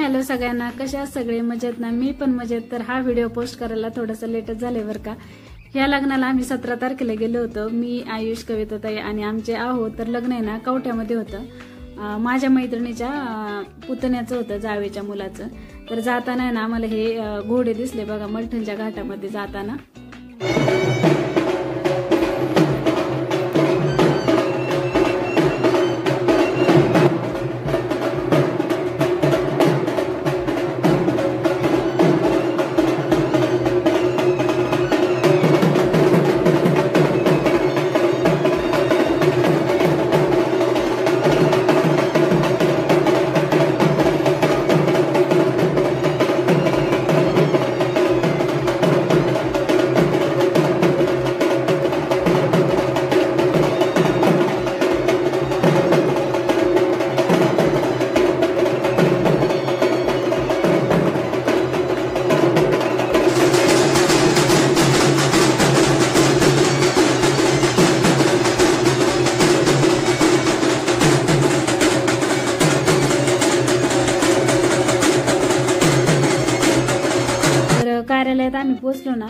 Hello सगळ्यांना, कशा आहात सगळे? मजेत ना? मी पण मजेत. तर हा व्हिडिओ पोस्ट करायला थोडंसं लेटच झालंय बरं का. या लग्नाला आम्ही 17 तारखेला गेलो होतो. मी, आयुष, कविताताई आणि आमचे आहो. तर लग्न आहे ना कवठ्यामध्ये होतं. माझ्या मैत्रिणीच्या पुतण्याचं होतं, जावेच्या मुलाचं. तर जाताना ना आम्हाला हे घोडे दिसले बघा, मलठणच्या घाटामध्ये जाताना. कार्यालयात आम्ही पोहोचलो ना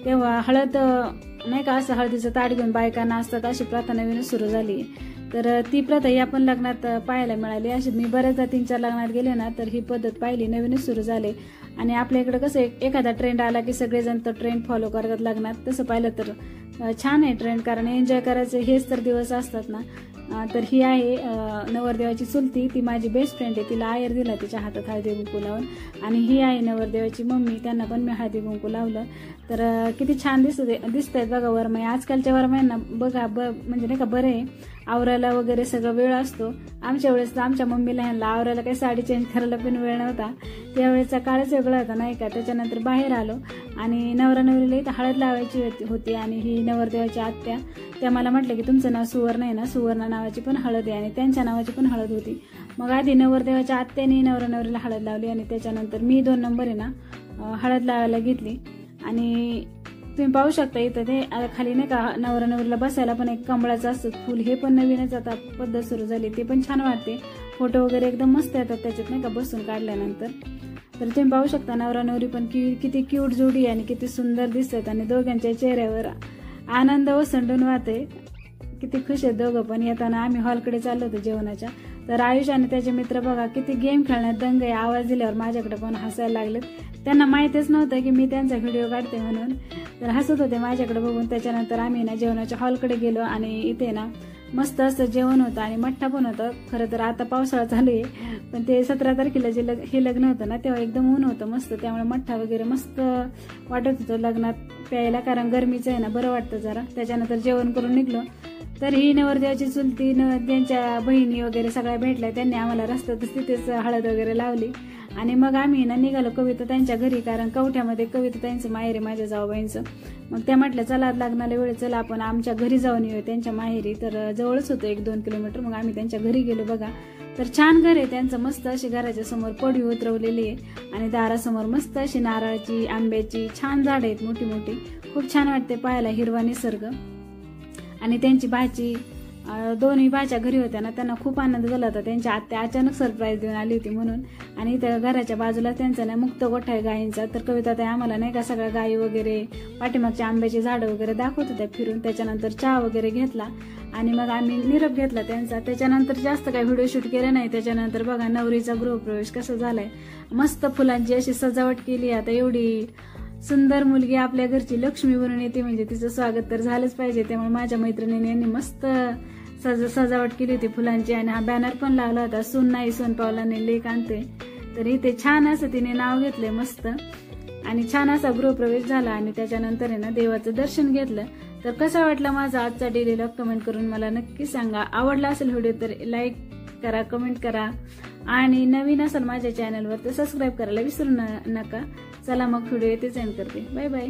तेव्हा हळद नाही का, असं हळदीचं ताट घेऊन बायका नाचतात अशी प्रथा नवीनच सुरू झाली. तर ती प्रथा या पण लग्नात पाहायला मिळाली. अशी मी बऱ्याचदा 3-4 लग्नात गेले ना तर ही पद्धत पाहिली, नवीनच सुरू झाली. आणि आपल्या इकडे कसं एखादा ट्रेंड आला की सगळेजण तो ट्रेंड फॉलो करतात लग्नात. तसं पाहिलं तर छान आहे ट्रेंड, कारण एन्जॉय करायचे हेच तर दिवस असतात ना. तर ही आहे नवरदेवाची चुलती, ती माझी बेस्ट फ्रेंड आहे. तिला आयर दिला तिच्या हातात हळदी कुंकू लावून. आणि ही आहे नवरदेवाची मम्मी, त्यांना पण मी हळदी कुंकू लावलं. तर किती छान दिसत बघा वरमाई. आजकालच्या वरमाईंना बघा म्हणजे नाही का बरं आहे, आवरायला वगैरे सगळं वेळ असतो. आमच्या वेळेस तर आमच्या मम्मीला ह्यांना आवरायला काही साडी चेंज करायला पण वेळ नव्हता. त्यावेळेचा काळच वेगळा होता नाही का. त्याच्यानंतर बाहेर आलो आणि नवरा नवरीला इथं हळद लावायची होती. आणि ही नवरदेवाची आत्या, त्या मला म्हटलं की तुमचं नाव सुवर्ण आहे ना, सुवर्ण नावाची पण हळद आहे. आणि त्यांच्या नावाची पण हळद होती. मग आधी नवरदेवाच्या आत्याने नवरा नवरीला हळद लावली आणि त्याच्यानंतर मी 2 नंबर आहे ना हळद लावायला घेतली. आणि तुम्ही पाहू शकता इथं ते खाली नाही का नवरा नवरीला बसायला पण एक कमळाचं असतं फुल. हे पण नवीनच आता पद्धत सुरू झाली, ते पण छान वाटते. फोटो वगैरे एकदम मस्त येतात त्याच्यात नाही का बसून काढल्यानंतर. तर तुम्ही पाहू शकता नवरा नवरी पण किती क्यूट जोडी आणि किती सुंदर दिसतात. आणि दोघांच्या चेहऱ्यावर आनंद ओसंडून वाहते. किती खुश आहेत दोघं पण. येताना आम्ही हॉलकडे चाललो होतो जेवणाच्या. तर आयुष आणि त्याचे मित्र बघा किती गेम खेळण्यात दंग आहे. आवाज दिल्यावर माझ्याकडे पण हसायला लागलेत. त्यांना माहितीच नव्हतं की मी त्यांचा व्हिडिओ काढते म्हणून. तर हसत होते माझ्याकडे बघून. त्याच्यानंतर आम्ही ना जेवणाच्या हॉलकडे गेलो आणि इथे ना मस्त असं जेवण होतं आणि मठ्ठा पण होतं. खरं तर आता पावसाळा चालू आहे, पण ते 17 तारखेला जे हे लग्न होतं ना तेव्हा एकदम ऊन होतं मस्त. त्यामुळे मठ्ठा वगैरे मस्त वाटत होतं लग्नात प्यायला, कारण गरमीचं आहे ना, बरं वाटतं जरा. त्याच्यानंतर जेवण करून निघलो. तर ही नवरदेवाची चुलती, त्यांच्या बहिणी वगैरे सगळ्या भेटल्या. त्यांनी आम्हाला रस्त्यातच तिथेच हळद वगैरे लावली. आणि मग आम्ही ना निघालो कविताताईंच्या घरी, कारण कवठ्यामध्ये कविताताईंचं माहेर आहे माझ्या जाऊबाईंचं. मग त्या म्हटल्या चला लग्नाला वेळ, चला आपण आमच्या घरी जाऊन येऊ त्यांच्या माहेरी. तर जवळच होतं 1-2 किलोमीटर. मग आम्ही त्यांच्या घरी गेलो बघा. तर छान घर आहे त्यांचं, मस्त अशी घराच्या समोर पडवी उतरवलेली आहे. आणि दारासमोर मस्त अशी नारळाची, आंब्याची छान झाडं आहेत मोठी मोठी. खूप छान वाटते पाहायला हिरवा निसर्ग. आणि त्यांची भाची, दोन्ही भाच्या घरी होत्या ना, त्यांना खूप आनंद झाला होता. त्यांच्या आत्या अचानक सरप्राईज देऊन आली होती म्हणून. आणि त्या घराच्या बाजूला त्यांचा ना मुक्त गोठा आहे गायींचा. तर कविताताई आम्हाला नाही का सगळ्या गायी वगैरे, पाठीमागच्या आंब्याची झाडं वगैरे दाखवत होत्या फिरून. त्याच्यानंतर चहा वगैरे घेतला आणि मग आम्ही निरोप घेतला त्यांचा. त्याच्यानंतर जास्त काही व्हिडिओ शूट केले नाही. त्याच्यानंतर बघा नवरीचा गृहप्रवेश कसा झालाय, मस्त फुलांची अशी सजावट केली. आता एवढी सुंदर मुलगी आपल्या घरची लक्ष्मी बनून येते म्हणजे तिचं स्वागत तर झालंच पाहिजे. त्यामुळे माझ्या मैत्रिणींनी मस्त सजावट केली होती फुलांची. आणि हा बॅनर पण लावला होता, सून नाही सोन पावलाने लेक आणते. तर इथे छान असं तिने नाव घेतलंय मस्त. आणि छान असा गृहप्रवेश झाला. आणि त्याच्यानंतर आहे ना देवाचं दर्शन घेतलं. तर कसा वाटला माझा आजचा डेली व्लॉग कमेंट करून मला नक्की सांगा. आवडला असेल व्हिडिओ तर लाईक करा, कमेंट करा. आणि नवीन असेल माझ्या चॅनलवर तर सबस्क्राईब करायला विसरू नका. चला मग व्हिडिओ इथेच एंड करते. Bye bye.